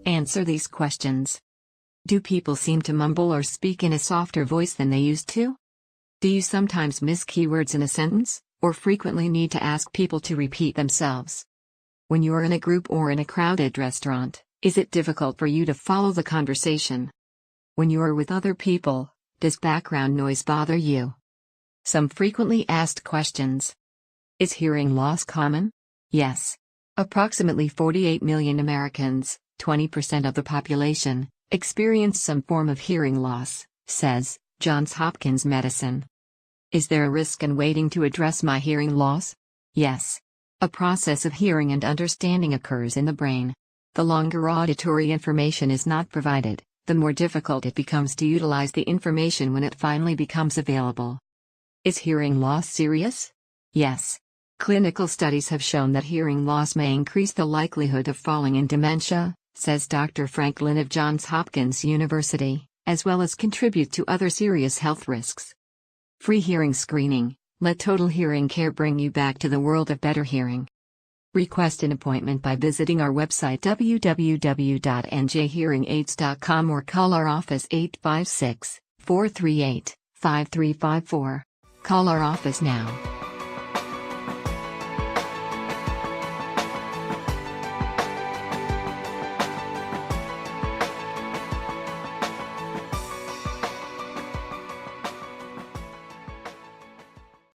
Answer these questions. Do people seem to mumble or speak in a softer voice than they used to? Do you sometimes miss keywords in a sentence, or frequently need to ask people to repeat themselves? When you are in a group or in a crowded restaurant, is it difficult for you to follow the conversation? When you are with other people, does background noise bother you? Some frequently asked questions. Is hearing loss common? Yes. Approximately 48 million Americans, 20% of the population, experience some form of hearing loss, says Johns Hopkins Medicine. Is there a risk in waiting to address my hearing loss? Yes. A process of hearing and understanding occurs in the brain. The longer auditory information is not provided, the more difficult it becomes to utilize the information when it finally becomes available. Is hearing loss serious? Yes. Clinical studies have shown that hearing loss may increase the likelihood of falling in dementia, says Dr. Frank Lin of Johns Hopkins University, as well as contribute to other serious health risks. Free hearing screening. Let Total Hearing Care bring you back to the world of better hearing. Request an appointment by visiting our website www.njhearingaids.com or call our office 856-438-5354. Call our office now.